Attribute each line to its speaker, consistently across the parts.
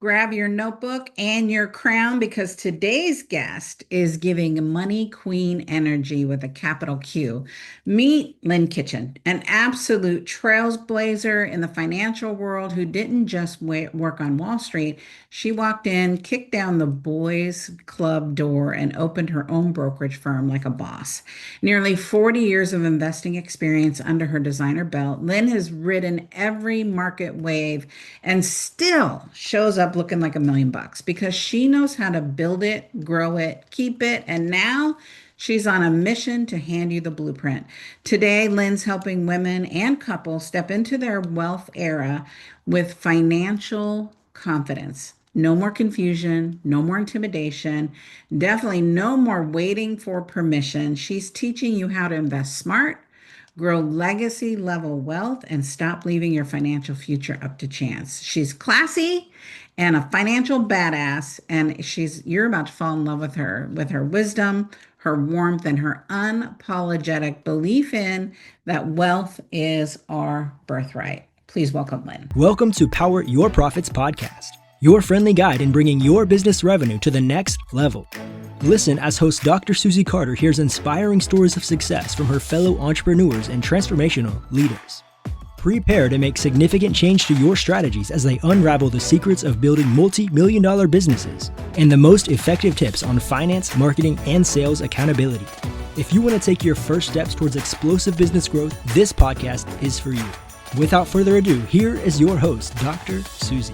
Speaker 1: Grab your notebook and your crown because today's guest is giving money queen energy with a capital Q. Meet Lynn Kitchen, an absolute trailblazer in the financial world who didn't just work on Wall Street. She walked in, kicked down the boys' club door, and opened her own brokerage firm like a boss. Nearly 40 years of investing experience under her designer belt, Lynn has ridden every market wave and still shows up looking like $1 million because she knows how to build it, grow it, keep it, and now she's on a mission to hand you the blueprint. Today, Lynn's helping women and couples step into their wealth era with financial confidence. No more confusion, no more intimidation, definitely no more waiting for permission. She's teaching you how to invest smart, grow legacy level wealth, and stop leaving your financial future up to chance. She's classy and a financial badass, and you're about to fall in love with her wisdom, her warmth, and her unapologetic belief in that wealth is our birthright. Please welcome Lynn.
Speaker 2: Welcome to Power Your Profits podcast, your friendly guide in bringing your business revenue to the next level. Listen as host Dr. Susie Carter hears inspiring stories of success from her fellow entrepreneurs and transformational leaders. Prepare to make significant change to your strategies as they unravel the secrets of building multi-million-dollar businesses and the most effective tips on finance, marketing, and sales accountability. If you want to take your first steps towards explosive business growth, this podcast is for you. Without further ado, here is your host, Dr. Susie.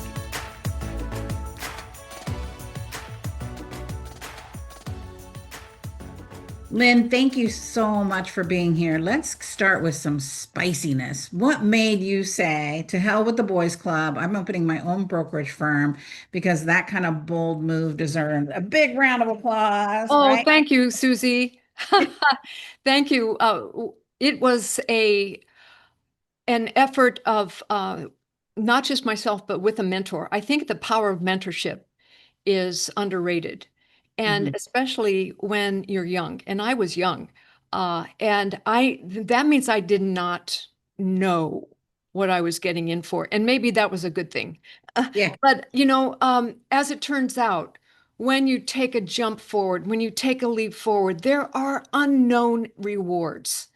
Speaker 1: Lynn, thank you so much for being here. Let's start with some spiciness. What made you say, to hell with the boys club, I'm opening my own brokerage firm because that kind of bold move deserves a big round of applause,
Speaker 3: Oh,
Speaker 1: right?
Speaker 3: thank you, Susie. Thank you. It was an effort of not just myself, but with a mentor. I think the power of mentorship is underrated, and especially when you're young. And I was young, and that means I did not know what I was getting in for, and maybe that was a good thing.
Speaker 1: Yeah.
Speaker 3: But as it turns out, when you take a jump forward, when you take a leap forward, there are unknown rewards.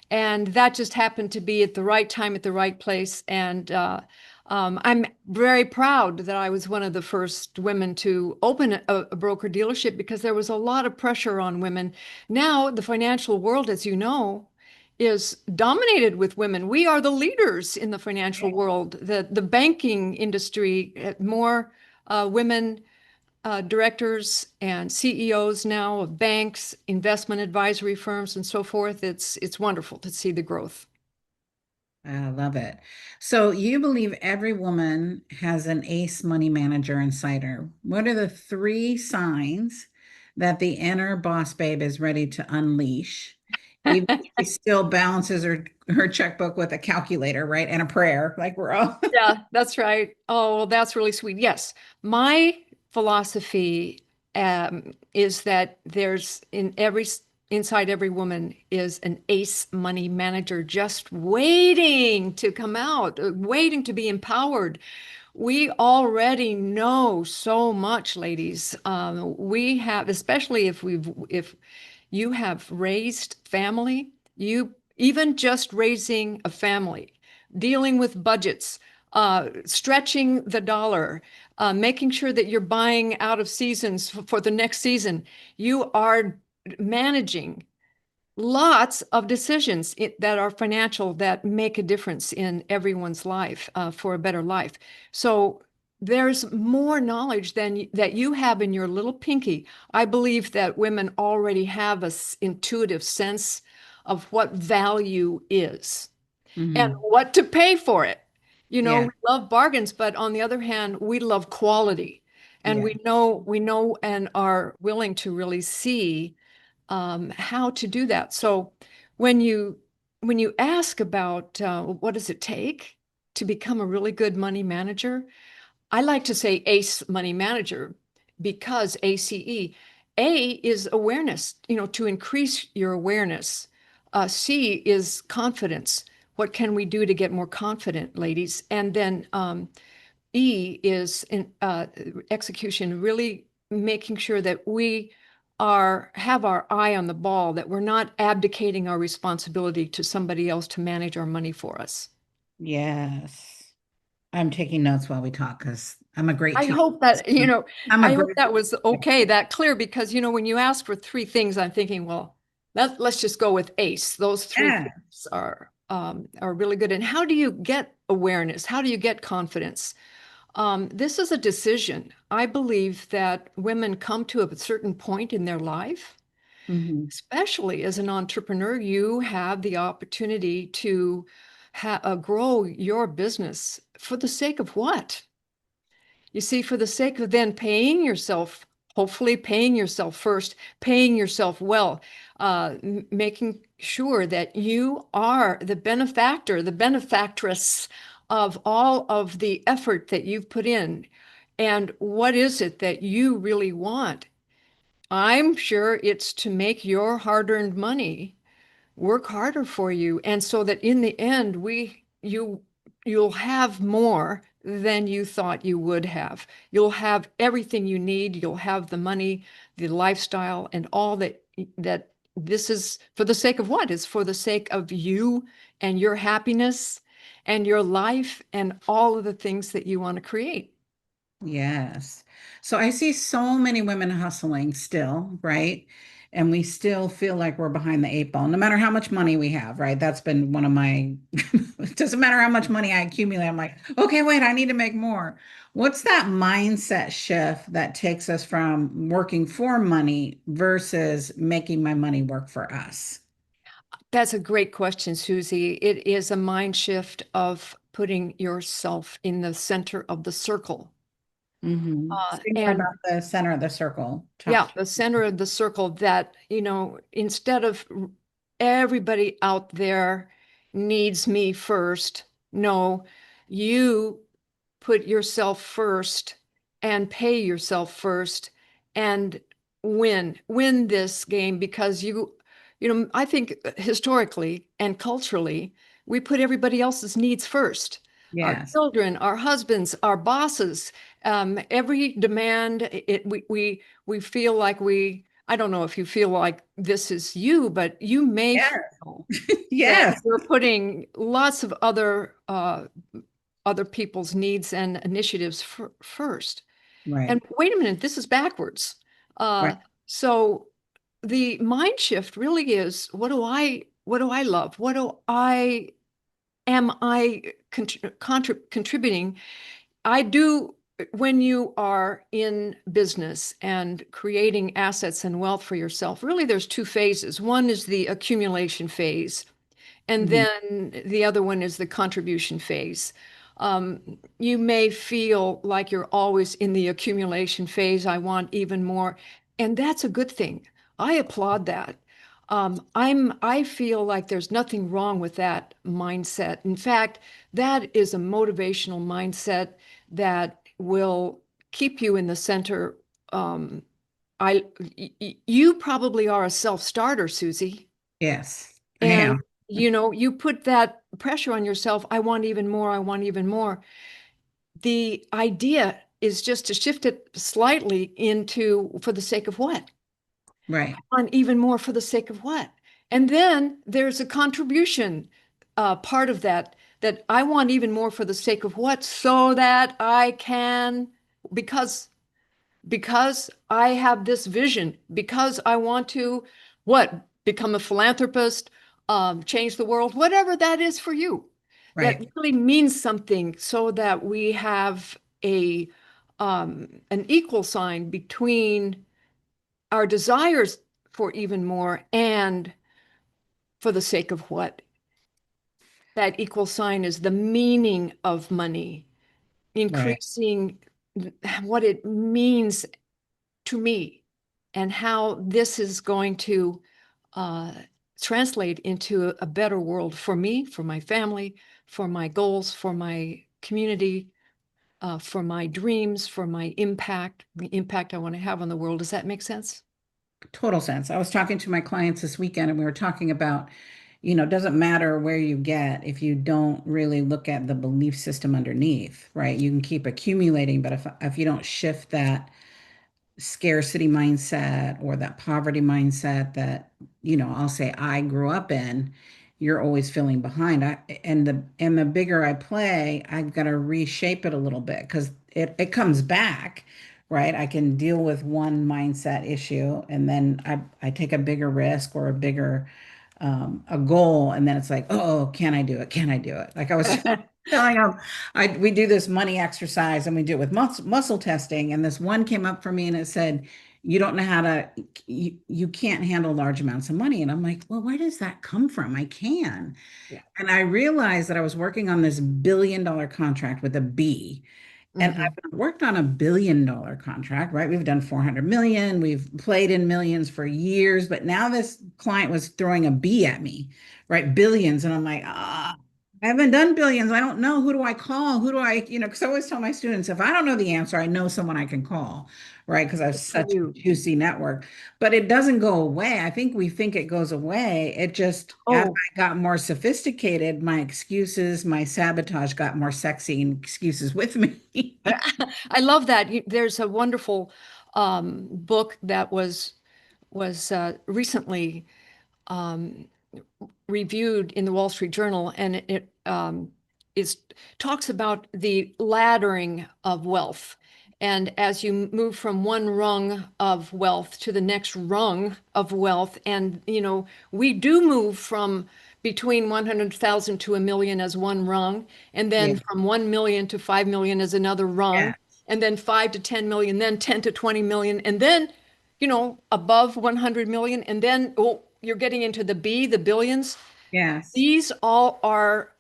Speaker 3: And that just happened to be at the right time, at the right place. And I'm very proud that I was one of the first women to open a broker dealership because there was a lot of pressure on women. Now, the financial world, as you know, is dominated with women. We are the leaders in the financial world. The banking industry, more women directors and CEOs now of banks, investment advisory firms, and so forth. It's wonderful to see the growth.
Speaker 1: I love it. So you believe every woman has an ace money manager inside her. What are the three signs that the inner boss babe is ready to unleash? Even if she still balances her checkbook with a calculator, right? And a prayer, like we're all.
Speaker 3: Yeah, that's right. Oh, that's really sweet. Yes. My philosophy is that there's inside every woman is an ace money manager just waiting to come out, waiting to be empowered. We already know so much, ladies. We have, especially if you have raised family, you even just raising a family, dealing with budgets, stretching the dollar, making sure that you're buying out of seasons for the next season. You are managing lots of decisions that are financial that make a difference in everyone's life for a better life. So there's more knowledge than that you have in your little pinky. I believe that women already have an intuitive sense of what value is and what to pay for it.
Speaker 1: Yeah.
Speaker 3: We love bargains, but on the other hand, we love quality. And
Speaker 1: Yeah.
Speaker 3: we know and are willing to really see how to do that. So when you ask about what does it take to become a really good money manager, I like to say ACE money manager because ACE. A is awareness, to increase your awareness. C is confidence. What can we do to get more confident, ladies? And then E is in execution, really making sure that we have our eye on the ball, that we're not abdicating our responsibility to somebody else to manage our money for us.
Speaker 1: Yes. I'm taking notes while we talk because I'm a great
Speaker 3: I
Speaker 1: teacher.
Speaker 3: hope that,
Speaker 1: I'm a
Speaker 3: I hope
Speaker 1: great
Speaker 3: that was okay, that clear, because, when you ask for three things, I'm thinking, well, let's just go with ACE. Those three
Speaker 1: Yeah.
Speaker 3: things are really good. And how do you get awareness? How do you get confidence? This is a decision. I believe that women come to a certain point in their life,
Speaker 1: Hmm.
Speaker 3: especially as an entrepreneur, you have the opportunity to grow your business for the sake of what? You see, for the sake of then paying yourself, hopefully paying yourself first, paying yourself well, making sure that you are the benefactor, the benefactress of all of the effort that you've put in. And what is it that you really want? I'm sure it's to make your hard-earned money work harder for you, and so that in the end you'll have more than you thought you would have. You'll have everything you need. You'll have the money, the lifestyle, and all that this is for the sake of what? It's for the sake of you and your happiness and your life and all of the things that you want to create.
Speaker 1: Yes. So I see so many women hustling still, right? And we still feel like we're behind the eight ball, no matter how much money we have, right? That's been one of my, it doesn't matter how much money I accumulate. I'm like, okay, wait, I need to make more. What's that mindset shift that takes us from working for money versus making my money work for us?
Speaker 3: That's a great question, Susie. It is a mind shift of putting yourself in the center of the circle.
Speaker 1: Say more
Speaker 3: And
Speaker 1: about the center of the circle.
Speaker 3: yeah,
Speaker 1: Talk.
Speaker 3: the center of the circle, that, instead of everybody out there needs me first, no, you put yourself first and pay yourself first and win this game, because I think historically and culturally, we put everybody else's needs first. Our
Speaker 1: Yes.
Speaker 3: children, our husbands, our bosses, every demand, we feel like I don't know if you feel like this is you, but you may
Speaker 1: Yes.
Speaker 3: feel that
Speaker 1: Yes.
Speaker 3: you're putting lots of other people's needs and initiatives first.
Speaker 1: Right.
Speaker 3: And wait a minute, this is backwards.
Speaker 1: Right.
Speaker 3: Uh, so the mind shift really is, what do I love? What do I am I contributing? I do. When you are in business and creating assets and wealth for yourself, really there's two phases. One is the accumulation phase, and
Speaker 1: Mhm.
Speaker 3: then the other one is the contribution phase. You may feel like you're always in the accumulation phase. I want even more. And that's a good thing. I applaud that. I feel like there's nothing wrong with that mindset. In fact, that is a motivational mindset that will keep you in the center. Um, you probably are a self-starter, Susie.
Speaker 1: Yes, I
Speaker 3: And,
Speaker 1: am.
Speaker 3: you put that pressure on yourself. I want even more. I want even more. The idea is just to shift it slightly into, for the sake of what?
Speaker 1: Right.
Speaker 3: On even more for the sake of what? And then there's a contribution part of that I want even more for the sake of what? So that I can, because I have this vision, because I want to, what? Become a philanthropist, change the world, whatever that is for you. That
Speaker 1: Right.
Speaker 3: really means something, so that we have an equal sign between our desires for even more and for the sake of what. That equal sign is the meaning of money,
Speaker 1: Right.
Speaker 3: increasing what it means to me, and how this is going to uh, translate into a better world for me, for my family, for my goals, for my community, for my dreams, for my impact, the impact I want to have on the world. Does that make sense?
Speaker 1: Total sense. I was talking to my clients this weekend and we were talking about, it doesn't matter where you get if you don't really look at the belief system underneath, right? You can keep accumulating, but if you don't shift that scarcity mindset or that poverty mindset that, I'll say I grew up in, you're always feeling behind. And the bigger I play, I've got to reshape it a little bit because it comes back, right? I can deal with one mindset issue and then I take a bigger risk or a goal, and then it's like, oh, can I do it? Can I do it? Like I was telling them, we do this money exercise and we do it with muscle testing. And this one came up for me and it said, you don't know how to, you can't handle large amounts of money. And I'm like, well, where does that come from? I can.
Speaker 3: Yeah.
Speaker 1: And I realized that I was working on this $1 billion contract with a B. And
Speaker 3: Hmm.
Speaker 1: I've worked on $1 billion contract, right? We've done 400 million. We've played in millions for years, but now this client was throwing a B at me, right? Billions. And I'm like, I haven't done billions. I don't know. Who do I call? Who do I, because I always tell my students, if I don't know the answer, I know someone I can call, right? Because I have
Speaker 3: Good for
Speaker 1: such a
Speaker 3: you.
Speaker 1: juicy network. But it doesn't go away. I think we think it goes away. It just, as
Speaker 3: Oh,
Speaker 1: I got more sophisticated, my excuses, my sabotage got more sexy and excuses with me.
Speaker 3: I love that. There's a wonderful book that was recently um, reviewed in the Wall Street Journal, and it is talks about the laddering of wealth. And as you move from one rung of wealth to the next rung of wealth, and we do move from between 100,000 to a million as one rung, and
Speaker 1: Yeah.
Speaker 3: then from 1 million to 5 million as another rung,
Speaker 1: Yeah.
Speaker 3: and then 5 to 10 million, then 10 to 20 million, and then above 100 million. And then, oh, you're getting into the B, the billions.
Speaker 1: Yes.
Speaker 3: These all are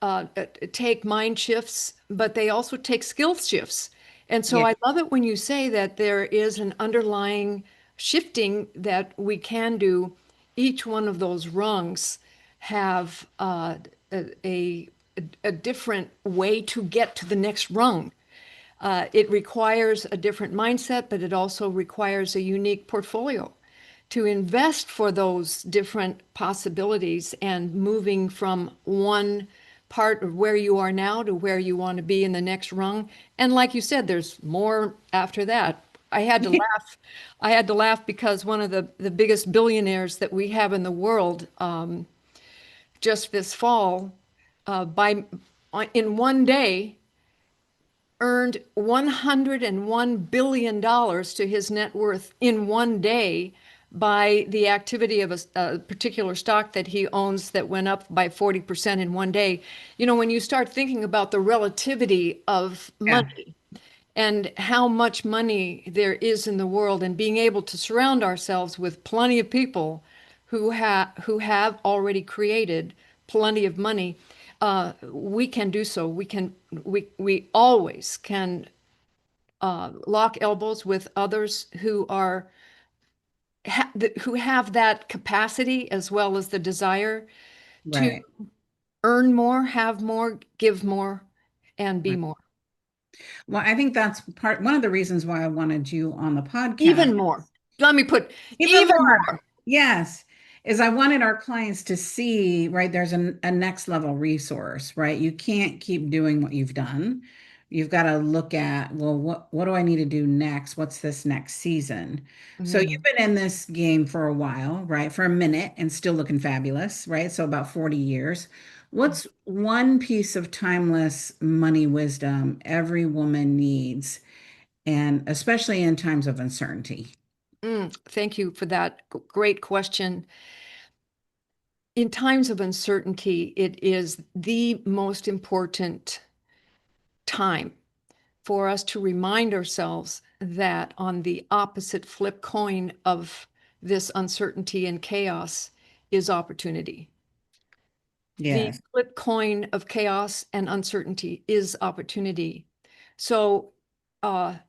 Speaker 3: take mind shifts, but they also take skill shifts. And so
Speaker 1: Yeah.
Speaker 3: I love it when you say that there is an underlying shifting that we can do. Each one of those rungs have a, a, a different way to get to the next rung. It requires a different mindset, but it also requires a unique portfolio to invest for those different possibilities and moving from one part of where you are now to where you want to be in the next rung. And like you said, there's more after that. I had to laugh. I had to laugh because one of the biggest billionaires that we have in the world just this fall, by in one day, earned $101 billion to his net worth in one day by the activity of a particular stock that he owns that went up by 40% in one day. When you start thinking about the relativity of
Speaker 1: Yeah.
Speaker 3: money and how much money there is in the world, and being able to surround ourselves with plenty of people who have already created plenty of money, we can do so. We always can lock elbows with others who have that capacity as well as the desire to
Speaker 1: Right.
Speaker 3: earn more, have more, give more, and be
Speaker 1: Right.
Speaker 3: more.
Speaker 1: Well, I think that's one of the reasons why I wanted you on the podcast.
Speaker 3: Even more. Let me put
Speaker 1: Even
Speaker 3: even
Speaker 1: more.
Speaker 3: more.
Speaker 1: Yes. Is I wanted our clients to see, right, there's a next level resource, right? You can't keep doing what you've done. You've got to look at, well, what do I need to do next? What's this next season? So you've
Speaker 3: Mm,
Speaker 1: been in this game for a while, right? For a minute and still looking fabulous, right? So about 40 years. What's one piece of timeless money wisdom every woman needs, and especially in times of uncertainty?
Speaker 3: thank you for that great question. In times of uncertainty, it is the most important time for us to remind ourselves that on the opposite flip coin of this uncertainty and chaos is opportunity. The
Speaker 1: Yes.
Speaker 3: flip coin of chaos and uncertainty is opportunity. So,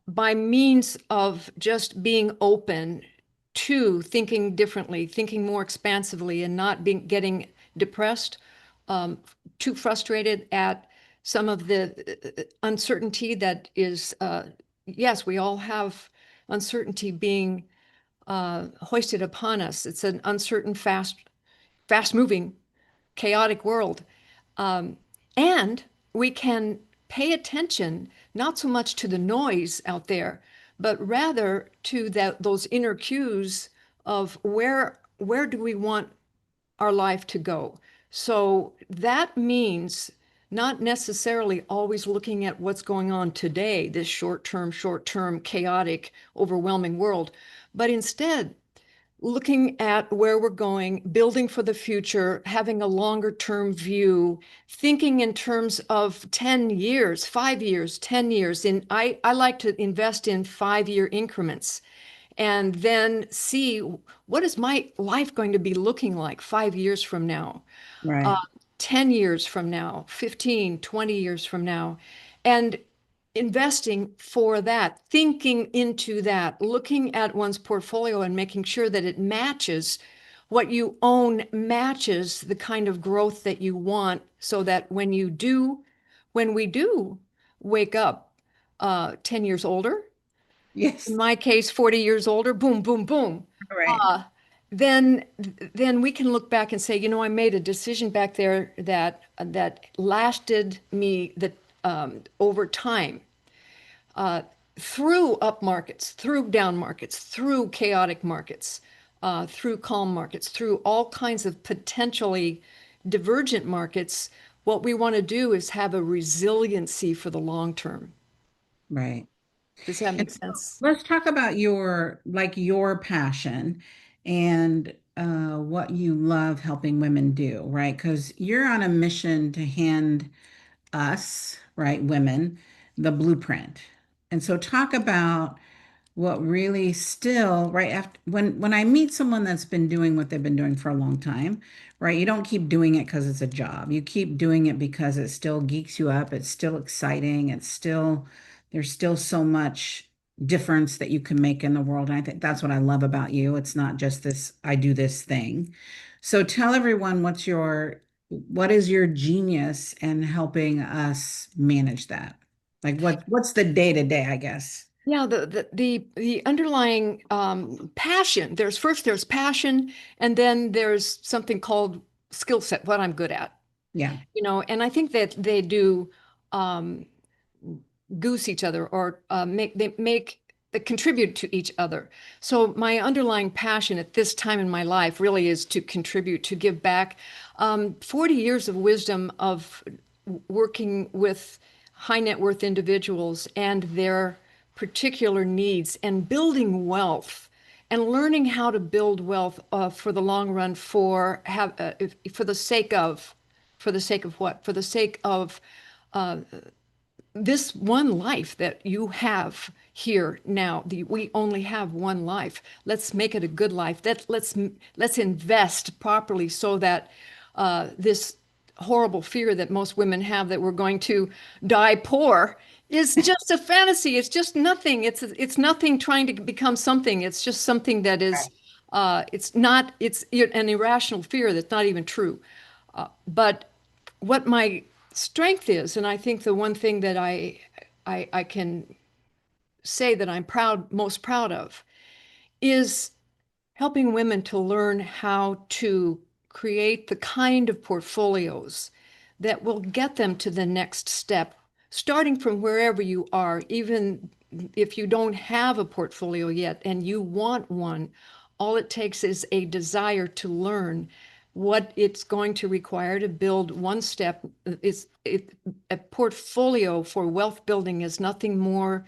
Speaker 3: by means of just being open to thinking differently, thinking more expansively, and not getting depressed, um, too frustrated at some of the uncertainty that is, yes, we all have uncertainty being hoisted upon us. It's an uncertain, fast moving chaotic world. Um, and we can pay attention not so much to the noise out there, but rather to those inner cues of where do we want our life to go. So that means not necessarily always looking at what's going on today, this short term, chaotic, overwhelming world, but instead looking at where we're going, building for the future, having a longer term view, thinking in terms of 10 years, 5 years, 10 years. I like to invest in 5 year increments and then see what is my life going to be looking like 5 years from now, uh,
Speaker 1: Right.
Speaker 3: 10 years from now, 15, 20 years from now. And investing for that, thinking into that, looking at one's portfolio and making sure that it matches what you own, matches the kind of growth that you want, so that when we do wake up 10 years older, in
Speaker 1: Yes.
Speaker 3: my case, 40 years older, boom, boom, boom.
Speaker 1: Right.
Speaker 3: Uh, then then we can look back and say, I made a decision back there that lasted me over time, uh, through up markets, through down markets, through chaotic markets, through calm markets, through all kinds of potentially divergent markets. What we want to do is have a resiliency for the long term.
Speaker 1: Right.
Speaker 3: Does that
Speaker 1: And
Speaker 3: make
Speaker 1: so
Speaker 3: sense?
Speaker 1: let's talk about your passion and what you love helping women do, right? Because you're on a mission to hand us, right, women, the blueprint. And so talk about what really still, right, after when I meet someone that's been doing what they've been doing for a long time, right, you don't keep doing it because it's a job. You keep doing it because it still geeks you up, it's still exciting, it's still there's still so much difference that you can make in the world. And I think that's what I love about you. It's not just this I do this thing. So tell everyone what is your genius in helping us manage that? Like what's the day to day, I guess.
Speaker 3: Yeah, the underlying passion. There's passion, and then there's something called skill set, what I'm good at.
Speaker 1: Yeah.
Speaker 3: And I think that they do um, goose each other, or they contribute to each other. So my underlying passion at this time in my life really is to contribute, to give back. 40 years of wisdom of working with high net worth individuals and their particular needs, and building wealth and learning how to build wealth for the long run, for the sake of what? For the sake of uh, this one life that you have here now. We only have one life. Let's make it a good life. Let's invest properly, so that this horrible fear that most women have, that we're going to die poor, is just a fantasy. It's just nothing. It's nothing trying to become something. It's just something that is it's not, it's an irrational fear that's not even true. But what my strength is, and I think the one thing that I can say that I'm most proud of, is helping women to learn how to create the kind of portfolios that will get them to the next step, starting from wherever you are. Even if you don't have a portfolio yet and you want one, all it takes is a desire to learn what it's going to require to build one step. A portfolio for wealth building is nothing more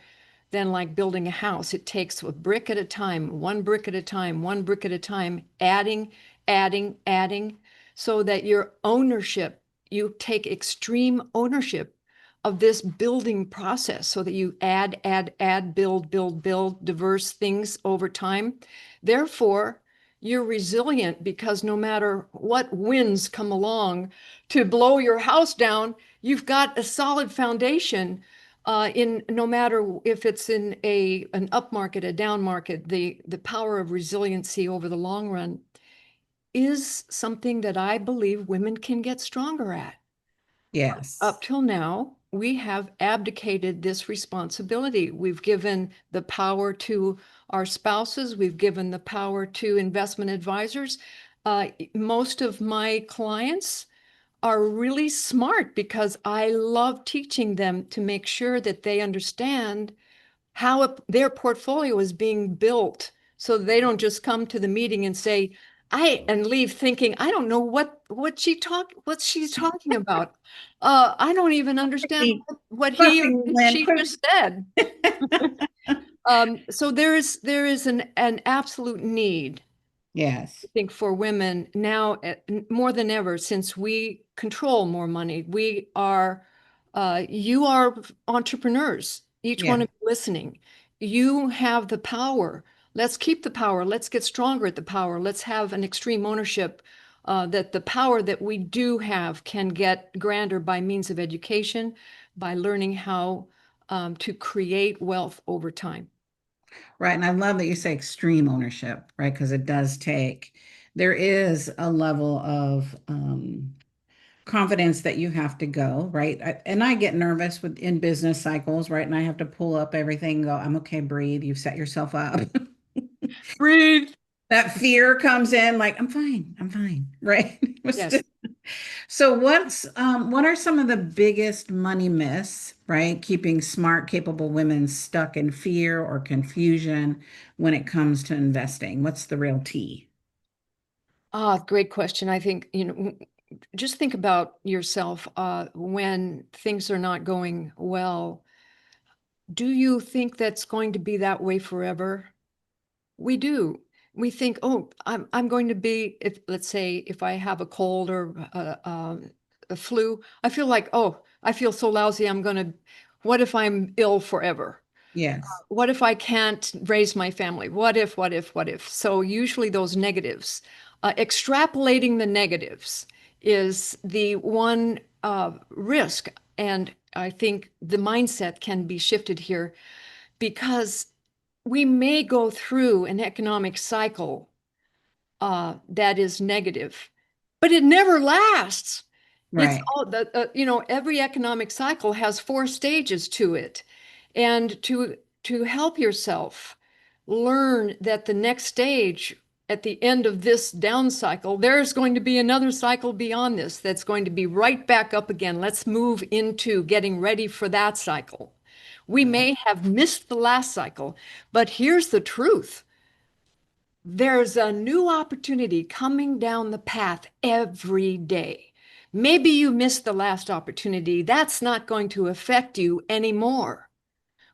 Speaker 3: than like building a house. It takes a brick at a time, one brick at a time, one brick at a time, adding, adding, so that you take extreme ownership of this building process, so that you add, build diverse things over time. Therefore, you're resilient, because no matter what winds come along to blow your house down, you've got a solid foundation. In no matter if it's in an up market, a down market, the power of resiliency over the long run is something that I believe women can get stronger at.
Speaker 1: Yes.
Speaker 3: Up till now, we have abdicated this responsibility. We've given the power to our spouses. We've given the power to investment advisors. Most of my clients are really smart because I love teaching them to make sure that they understand how their portfolio is being built, so they don't just come to the meeting and say, and leave thinking, I don't know what she's talking about. I don't even understand what he or
Speaker 1: Fluffing, Lynn.
Speaker 3: she just said. So there is an absolute need,
Speaker 1: Yes.
Speaker 3: I think, for women now, more than ever, since we control more money. You are entrepreneurs, each one
Speaker 1: Yeah.
Speaker 3: of you listening. You have the power. Let's keep the power. Let's get stronger at the power. Let's have an extreme ownership, that the power that we do have can get grander by means of education, by learning how to create wealth over time.
Speaker 1: Right. And I love that you say extreme ownership, right? Because there is a level of confidence that you have to go, right? And I get nervous in business cycles, right? And I have to pull up everything, and go, I'm okay, breathe. You've set yourself up.
Speaker 3: Breathe.
Speaker 1: That fear comes in, like, I'm fine, right?
Speaker 3: Yes.
Speaker 1: So what are some of the biggest money myths, right? Keeping smart, capable women stuck in fear or confusion when it comes to investing? What's the real tea?
Speaker 3: Great question. I think, just think about yourself when things are not going well. Do you think that's going to be that way forever? We do. We think, oh, I'm going to be, if let's say if I have a cold or a flu, I feel like, oh, I feel so lousy. What if I'm ill forever?
Speaker 1: Yes.
Speaker 3: What if I can't raise my family? What if, what if, what if? So usually those negatives, extrapolating the negatives is the one risk. And I think the mindset can be shifted here, because we may go through an economic cycle that is negative, but it never lasts. It's
Speaker 1: Right.
Speaker 3: all every economic cycle has 4 stages to it. And to help yourself learn that the next stage at the end of this down cycle, there's going to be another cycle beyond this that's going to be right back up again. Let's move into getting ready for that cycle. We may have missed the last cycle, but here's the truth. There's a new opportunity coming down the path every day. Maybe you missed the last opportunity. That's not going to affect you anymore.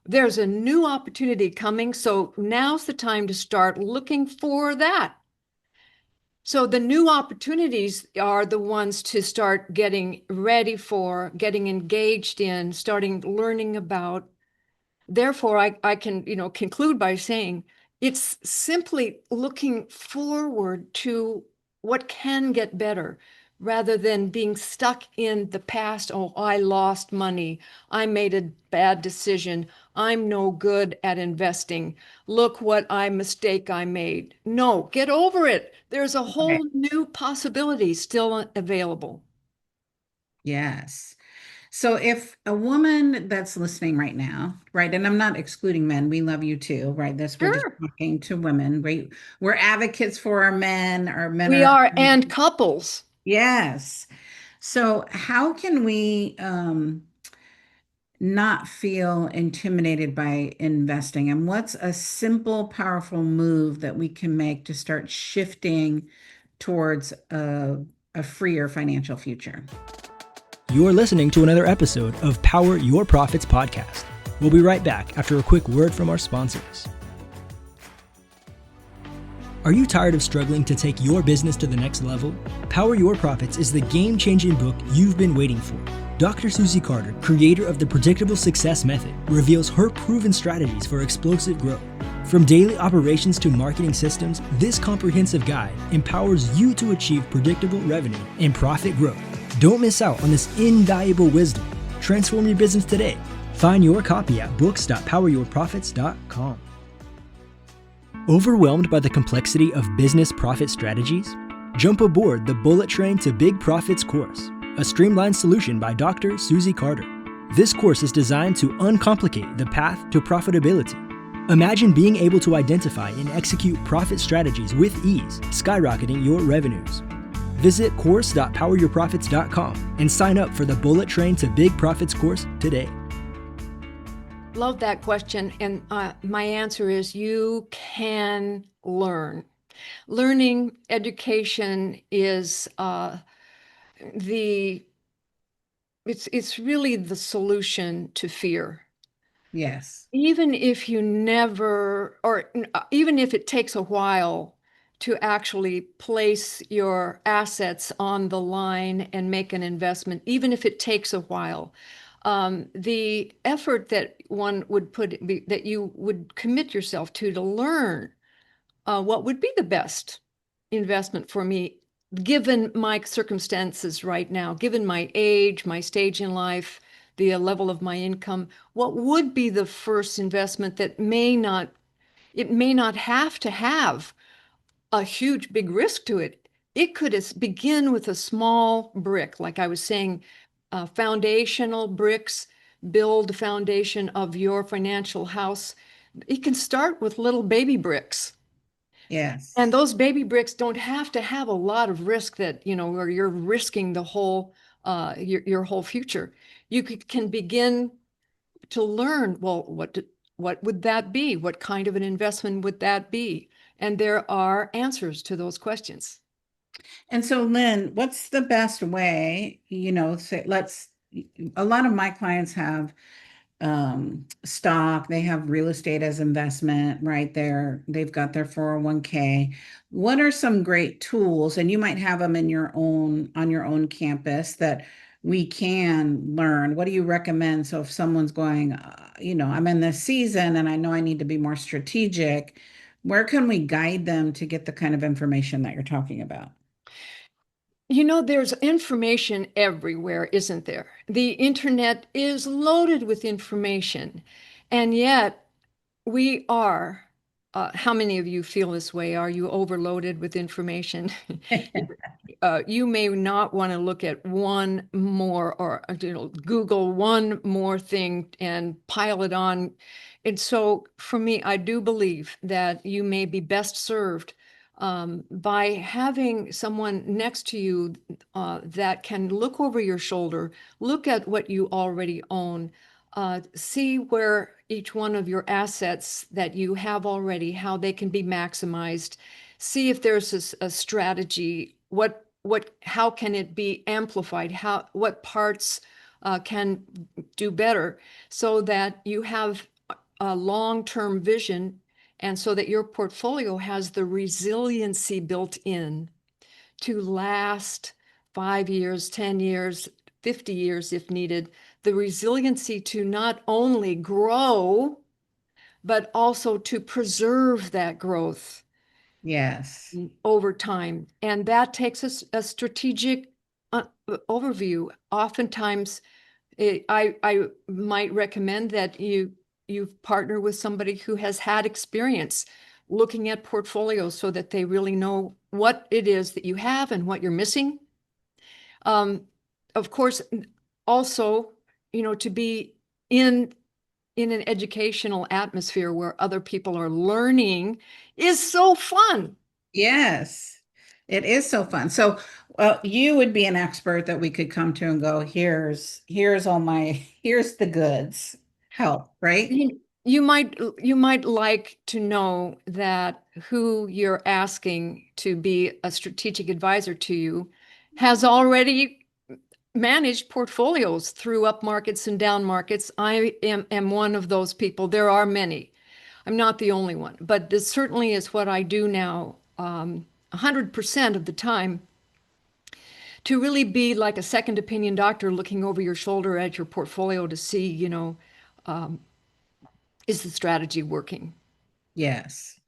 Speaker 3: There's a new opportunity coming, so now's the time to start looking for that. So the new opportunities are the ones to start getting ready for, getting engaged in, starting learning about. Therefore, I can, conclude by saying it's simply looking forward to what can get better, rather than being stuck in the past. Oh, I lost money. I made a bad decision. I'm no good at investing. Look what mistake I made. No, get over it. There's a
Speaker 1: Right.
Speaker 3: whole new possibility still available.
Speaker 1: Yes. So if a woman that's listening right now, right, and I'm not excluding men, we love you too, right? We're just
Speaker 3: Sure.
Speaker 1: talking to women. We're advocates for our men
Speaker 3: We
Speaker 1: are,
Speaker 3: are, and couples.
Speaker 1: yes. So how can we not feel intimidated by investing? And what's a simple, powerful move that we can make to start shifting towards a freer financial future?
Speaker 2: You're listening to another episode of Power Your Profits podcast. We'll be right back after a quick word from our sponsors. Are you tired of struggling to take your business to the next level? Power Your Profits is the game-changing book you've been waiting for. Dr. Susie Carter, creator of the Predictable Success Method, reveals her proven strategies for explosive growth. From daily operations to marketing systems, this comprehensive guide empowers you to achieve predictable revenue and profit growth. Don't miss out on this invaluable wisdom. Transform your business today. Find your copy at books.poweryourprofits.com. Overwhelmed by the complexity of business profit strategies? Jump aboard the Bullet Train to Big Profits course, a streamlined solution by Dr. Susie Carter. This course is designed to uncomplicate the path to profitability. Imagine being able to identify and execute profit strategies with ease, skyrocketing your revenues. Visit course.poweryourprofits.com and sign up for the Bullet Train to Big Profits course today.
Speaker 3: Love that question. And my answer is you can learn. Learning education is it's really the solution to fear.
Speaker 1: Yes.
Speaker 3: Even if you never, or even if it takes a while to actually place your assets on the line and make an investment, even if it takes a while, the effort that one would that you would commit yourself to learn what would be the best investment for me, given my circumstances right now, given my age, my stage in life, the level of my income, what would be the first investment that it may not have to have a huge, big risk to it. It could begin with a small brick, like I was saying, foundational bricks build the foundation of your financial house. It can start with little baby bricks. And
Speaker 1: Yes.
Speaker 3: those baby bricks don't have to have a lot of risk that, where you're risking the whole, your whole future. You can begin to learn, well, what would that be? What kind of an investment would that be? And there are answers to those questions.
Speaker 1: And so, Lynn, what's the best way, say, a lot of my clients have stock, they have real estate as investment right there. They've got their 401k. What are some great tools? And you might have them on your own campus that we can learn. What do you recommend? So if someone's going, I'm in this season and I know I need to be more strategic, where can we guide them to get the kind of information that you're talking about?
Speaker 3: There's information everywhere, isn't there? The internet is loaded with information. And yet, we are, how many of you feel this way? Are you overloaded with information? You may not want to look at one more or Google one more thing and pile it on. And so for me, I do believe that you may be best served by having someone next to you that can look over your shoulder, look at what you already own, see where each one of your assets that you have already, how they can be maximized, see if there's a strategy, how can it be amplified, what parts can do better, so that you have a long-term vision, and so that your portfolio has the resiliency built in to last 5 years, 10 years, 50 years if needed, the resiliency to not only grow, but also to preserve that growth
Speaker 1: Yes.
Speaker 3: over time. And that takes a strategic overview. Oftentimes, I might recommend that you partner with somebody who has had experience looking at portfolios so that they really know what it is that you have and what you're missing. Of course, also, to be in an educational atmosphere where other people are learning is so fun.
Speaker 1: Yes, it is so fun. So, well, you would be an expert that we could come to and go, here's all my, here's the goods. Help, right?
Speaker 3: You might like to know that who you're asking to be a strategic advisor to you has already managed portfolios through up markets and down markets. I am one of those people. There are many. I'm not the only one, but this certainly is what I do now, 100% of the time, to really be like a second opinion doctor looking over your shoulder at your portfolio to see, is the strategy working?
Speaker 1: Yes.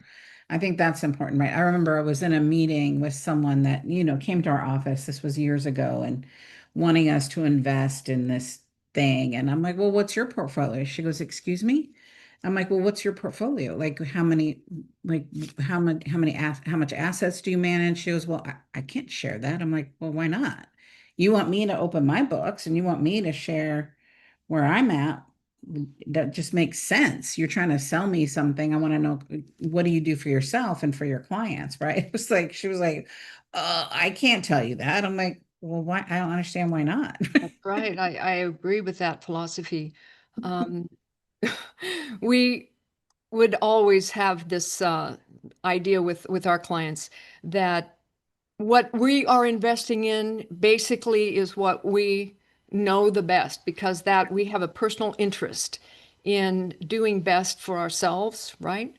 Speaker 1: I think that's important, right? I remember I was in a meeting with someone that, came to our office. This was years ago and wanting us to invest in this thing. And I'm like, well, what's your portfolio? She goes, excuse me? I'm like, well, what's your portfolio? Like how much assets do you manage? She goes, well, I can't share that. I'm like, well, why not? You want me to open my books and you want me to share where I'm at. that just makes sense. You're trying to sell me something. I want to know, what do you do for yourself and for your clients, right? It was like, she was like, I can't tell you that. I'm like, well, why? I don't understand why not.
Speaker 3: That's right. I agree with that philosophy. Um, we would always have this idea with our clients that what we are investing in basically is what we know the best, because that we have a personal interest in doing best for ourselves, right?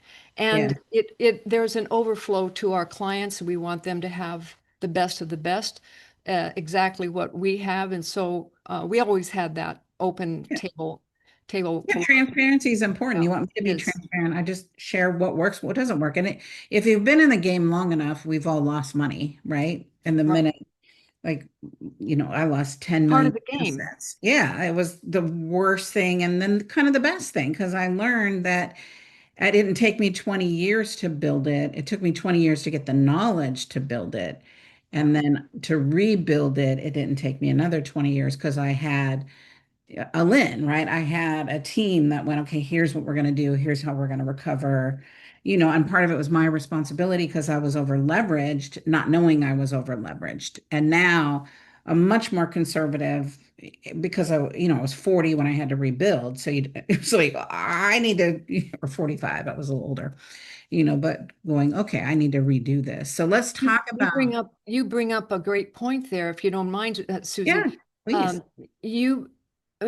Speaker 1: Yeah.
Speaker 3: And it there's an overflow to our clients. We want them to have the best of the best, exactly what we have. And so we always had that open
Speaker 1: Yeah.
Speaker 3: table
Speaker 1: Yeah,
Speaker 3: philosophy.
Speaker 1: transparency is important.
Speaker 3: Yeah,
Speaker 1: You want me to
Speaker 3: it
Speaker 1: be
Speaker 3: is.
Speaker 1: transparent. I just share what works, what doesn't work. And if you've been in the game long enough, we've all lost money, right? And the
Speaker 3: Right.
Speaker 1: minute, like, I lost 10
Speaker 3: Part of
Speaker 1: million
Speaker 3: the game.
Speaker 1: assets. Yeah, it was the worst thing. And then kind of the best thing, because I learned that it didn't take me 20 years to build it. It took me 20 years to get the knowledge to build it.
Speaker 3: Yeah.
Speaker 1: And then to rebuild it, it didn't take me another 20 years because I had a Lynn, right? I had a team that went, okay, here's what we're going to do. Here's how we're going to recover. And part of it was my responsibility because I was over leveraged, not knowing I was over leveraged. And now I'm much more conservative because I was 40 when I had to rebuild. So it was like, I need to, or 45, I was a little older, but going, okay, I need to redo this. So let's
Speaker 3: You,
Speaker 1: talk
Speaker 3: you
Speaker 1: about,
Speaker 3: bring up a great point there, if you don't mind,
Speaker 1: yeah,
Speaker 3: Susie.
Speaker 1: please.
Speaker 3: Um, you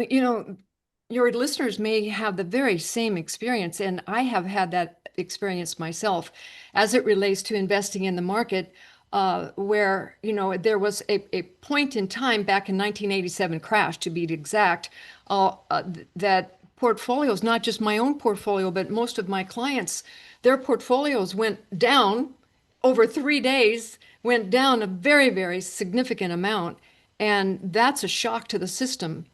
Speaker 3: you know, your listeners may have the very same experience, and I have had that experience myself as it relates to investing in the market, where there was a point in time back in 1987 crash, to be exact, that portfolios, not just my own portfolio, but most of my clients, their portfolios went down over 3 days, went down a very, very significant amount. And that's a shock to the system.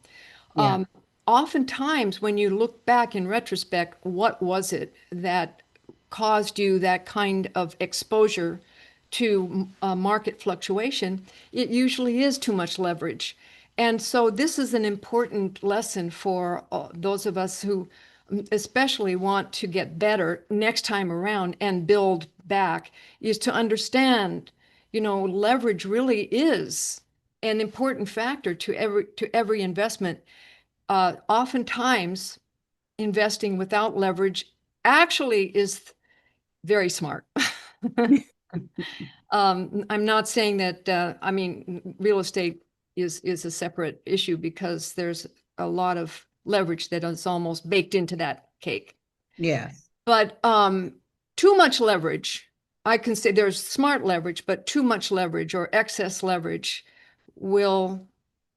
Speaker 1: Yeah,
Speaker 3: Oftentimes, when you look back in retrospect, what was it that caused you that kind of exposure to market fluctuation? It usually is too much leverage. And so, this is an important lesson for those of us who especially want to get better next time around and build back, is to understand, leverage really is an important factor to every investment. Oftentimes, investing without leverage actually is very smart. I'm not saying that. I mean, real estate is a separate issue because there's a lot of leverage that is almost baked into that cake.
Speaker 1: yes,
Speaker 3: But too much leverage, I can say there's smart leverage, but too much leverage or excess leverage will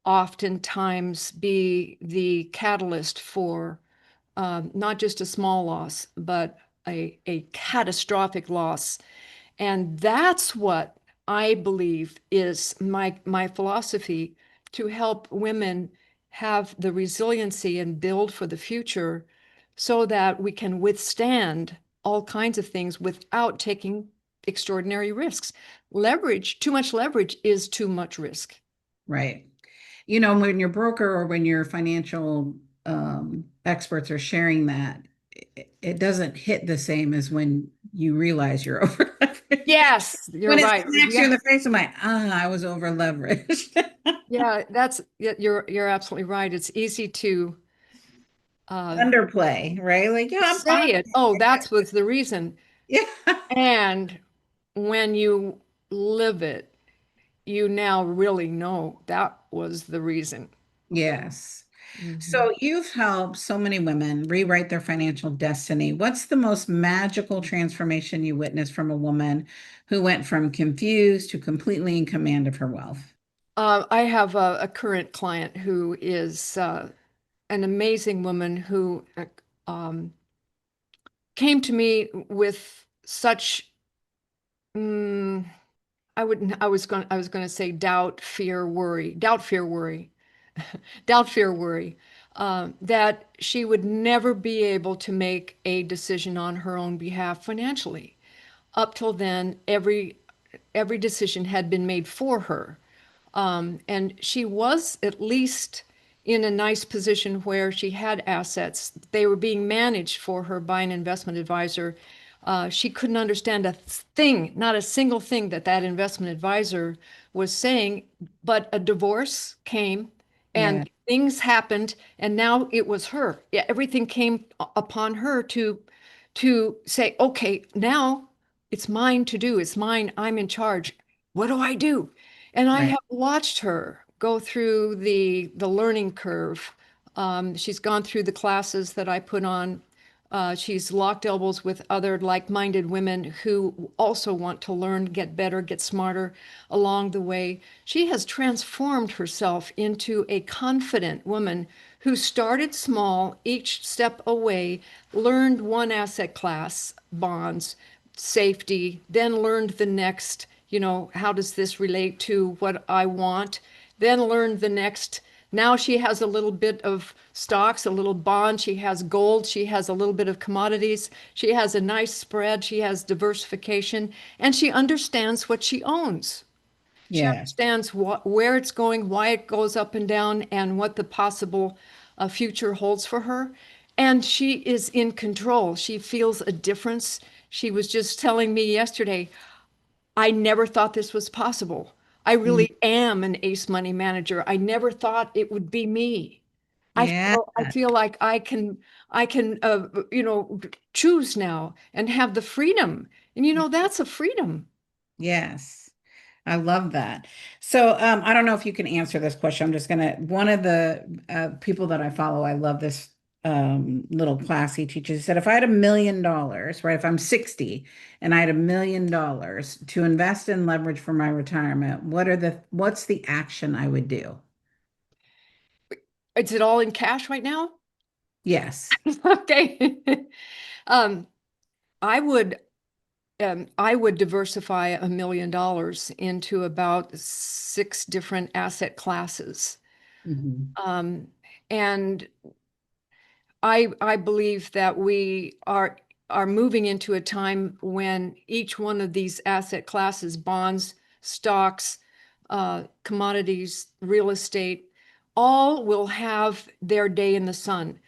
Speaker 3: oftentimes be the catalyst for not just a small loss, but a catastrophic loss. And that's what I believe is my philosophy, to help women have the resiliency and build for the future so that we can withstand all kinds of things without taking extraordinary risks. Leverage, too much leverage is too much risk.
Speaker 1: right. When your broker or when your financial experts are sharing that, it doesn't hit the same as when you realize you're over leveraged.
Speaker 3: Yes, you're
Speaker 1: When it
Speaker 3: right.
Speaker 1: smacks you in
Speaker 3: Yeah.
Speaker 1: the face, I'm like, I was over leveraged.
Speaker 3: Yeah, you're absolutely right. It's easy to uh,
Speaker 1: Underplay, right? Like, yeah, I'm
Speaker 3: say
Speaker 1: fine.
Speaker 3: it. Oh, that was the reason.
Speaker 1: Yeah.
Speaker 3: And when you live it, you now really know that was the reason.
Speaker 1: Yes.
Speaker 3: Mhm.
Speaker 1: So you've helped so many women rewrite their financial destiny. What's the most magical transformation you witnessed from a woman who went from confused to completely in command of her wealth?
Speaker 3: I have a current client who is an amazing woman who um, came to me with such, mm, I was going to say doubt, fear, worry, doubt, fear, worry, that she would never be able to make a decision on her own behalf financially. Up till then, every decision had been made for her. And she was at least in a nice position where she had assets. They were being managed for her by an investment advisor. She couldn't understand a thing, not a single thing that that investment advisor was saying, but a divorce came
Speaker 1: Yeah.
Speaker 3: and things happened, and now it was her. Yeah, everything came upon her to say, okay, now it's mine to do. It's mine. I'm in charge. What do I do? And I
Speaker 1: Right.
Speaker 3: have watched her go through the learning curve. She's gone through the classes that I put on. She's locked elbows with other like-minded women who also want to learn, get better, get smarter along the way. She has transformed herself into a confident woman who started small, each step away, learned one asset class, bonds, safety, then learned the next, how does this relate to what I want? Then learned the next. Now she has a little bit of stocks, a little bond. She has gold. She has a little bit of commodities. She has a nice spread. She has diversification, and she understands what she owns. She
Speaker 1: Yes.
Speaker 3: understands where it's going, why it goes up and down, and what the possible future holds for her. And she is in control. She feels a difference. She was just telling me yesterday, I never thought this was possible. I
Speaker 1: Mm.
Speaker 3: really am an ace money manager. I never thought it would be me.
Speaker 1: Yeah.
Speaker 3: I feel like I can choose now and have the freedom. And that's a freedom.
Speaker 1: Yes. I love that. So I don't know if you can answer this question. I'm just gonna, one of the people that I follow, I love this little class he teaches. He said, if I had $1 million, right, if I'm 60 and I had $1 million to invest in leverage for my retirement, what's the action I would do?
Speaker 3: Is it all in cash right now?
Speaker 1: Yes.
Speaker 3: Okay. Um, I would I would diversify $1 million into about 6 different asset classes.
Speaker 1: Mhm.
Speaker 3: Um, and I believe that we are moving into a time when each one of these asset classes, bonds, stocks, commodities, real estate, all will have their day in the sun.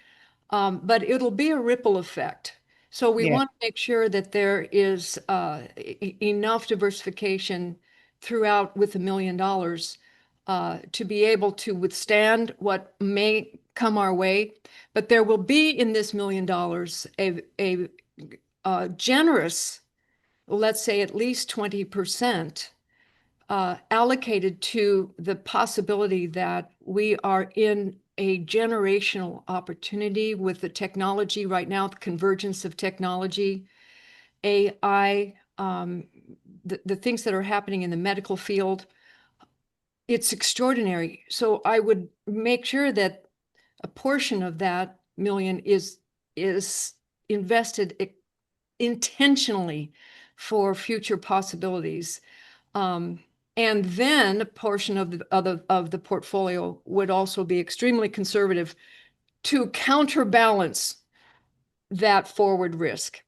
Speaker 3: But it'll be a ripple effect. So we
Speaker 1: Yeah.
Speaker 3: want to make sure that there is enough diversification throughout with $1 million to be able to withstand what may come our way. But there will be in this $1 million a generous, let's say at least 20%, allocated to the possibility that we are in a generational opportunity with the technology right now, the convergence of technology, AI, the things that are happening in the medical field. It's extraordinary. So I would make sure that a portion of that million is invested intentionally for future possibilities. Um, and then a portion of the portfolio would also be extremely conservative to counterbalance that forward risk.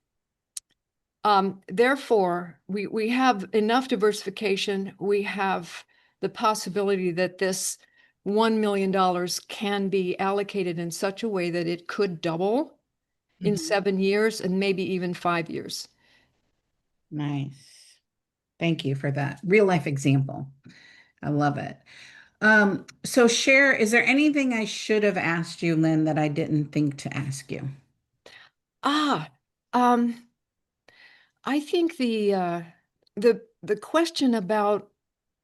Speaker 3: Therefore, we have enough diversification. We have the possibility that this $1 million can be allocated in such a way that it could double in
Speaker 1: Mhm.
Speaker 3: 7 years and maybe even 5 years.
Speaker 1: Nice. Thank you for that real life example. I love it. So share, is there anything I should have asked you, Lynn, that I didn't think to ask you?
Speaker 3: Ah, um, I think the question about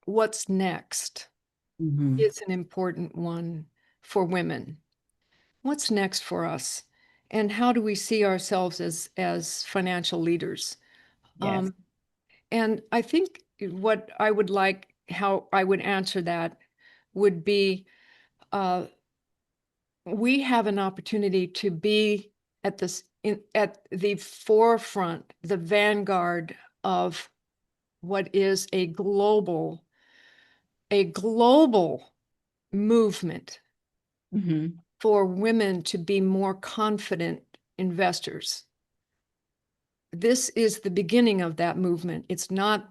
Speaker 3: what's next
Speaker 1: Hmm.
Speaker 3: is an important one for women. What's next for us? And how do we see ourselves as financial leaders?
Speaker 1: Yes.
Speaker 3: Um, and I think what I would like, how I would answer that would be uh, we have an opportunity to be at the forefront, the vanguard of what is a global movement
Speaker 1: Hmm.
Speaker 3: for women to be more confident investors. This is the beginning of that movement. It's not,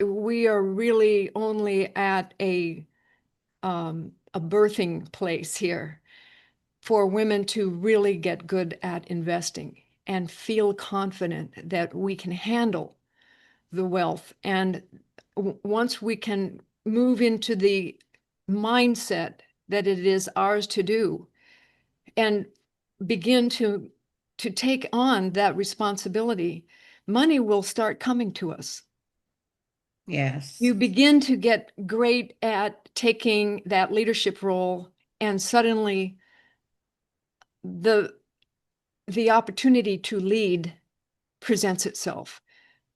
Speaker 3: we are really only at a a birthing place here for women to really get good at investing and feel confident that we can handle the wealth. And once we can move into the mindset that it is ours to do and begin to take on that responsibility, money will start coming to us.
Speaker 1: Yes.
Speaker 3: You begin to get great at taking that leadership role, and suddenly the opportunity to lead presents itself.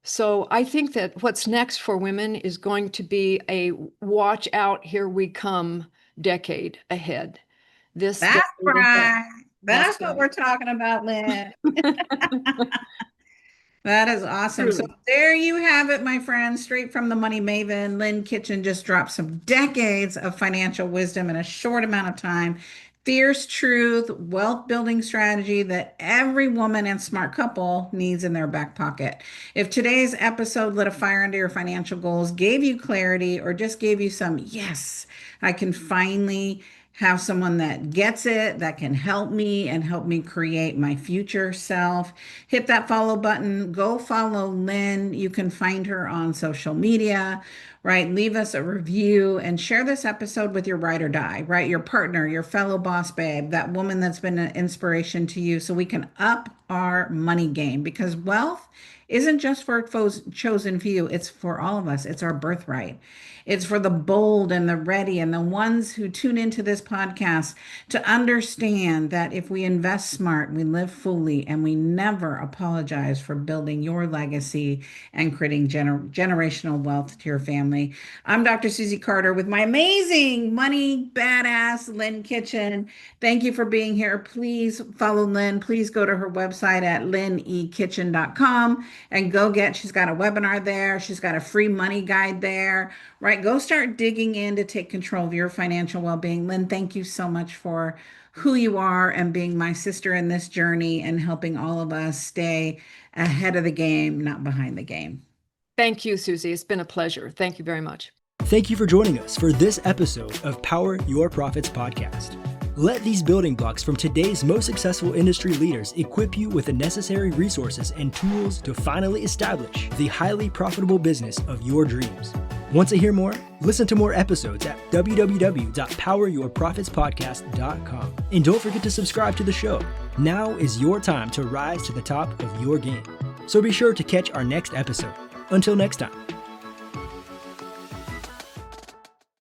Speaker 3: So I think that what's next for women is going to be a watch out, here we come decade ahead.
Speaker 1: That's
Speaker 3: decade ahead.
Speaker 1: right. That's what we're talking about, Lynn. That is awesome. So
Speaker 3: Truly.
Speaker 1: there you have it, my friends, straight from the money maven. Lynn Kitchen just dropped some decades of financial wisdom in a short amount of time. Fierce truth, wealth building strategy that every woman and smart couple needs in their back pocket. If today's episode lit a fire under your financial goals, gave you clarity, or just gave you some, yes, I can finally have someone that gets it, that can help me and help me create my future self, hit that follow button. Go follow Lynn. You can find her on social media, right? Leave us a review and share this episode with your ride or die, right? Your partner, your fellow boss babe, that woman that's been an inspiration to you, so we can up our money game, because wealth isn't just for chosen few. It's for all of us. It's our birthright. It's for the bold and the ready and the ones who tune into this podcast to understand that if we invest smart, we live fully, and we never apologize for building your legacy and creating generational wealth to your family. I'm Dr. Susie Carter with my amazing money badass, Lynn Kitchen. Thank you for being here. Please follow Lynn. Please go to her website at lynnekitchen.com and she's got a webinar there. She's got a free money guide there, right? Go start digging in to take control of your financial well-being. Lynn, thank you so much for who you are and being my sister in this journey and helping all of us stay ahead of the game, not behind the game.
Speaker 3: Thank you, Susie. It's been a pleasure. Thank you very much.
Speaker 2: Thank you for joining us for this episode of Power Your Profits podcast. Let these building blocks from today's most successful industry leaders equip you with the necessary resources and tools to finally establish the highly profitable business of your dreams. Want to hear more? Listen to more episodes at www.poweryourprofitspodcast.com. And don't forget to subscribe to the show. Now is your time to rise to the top of your game. So be sure to catch our next episode. Until next time.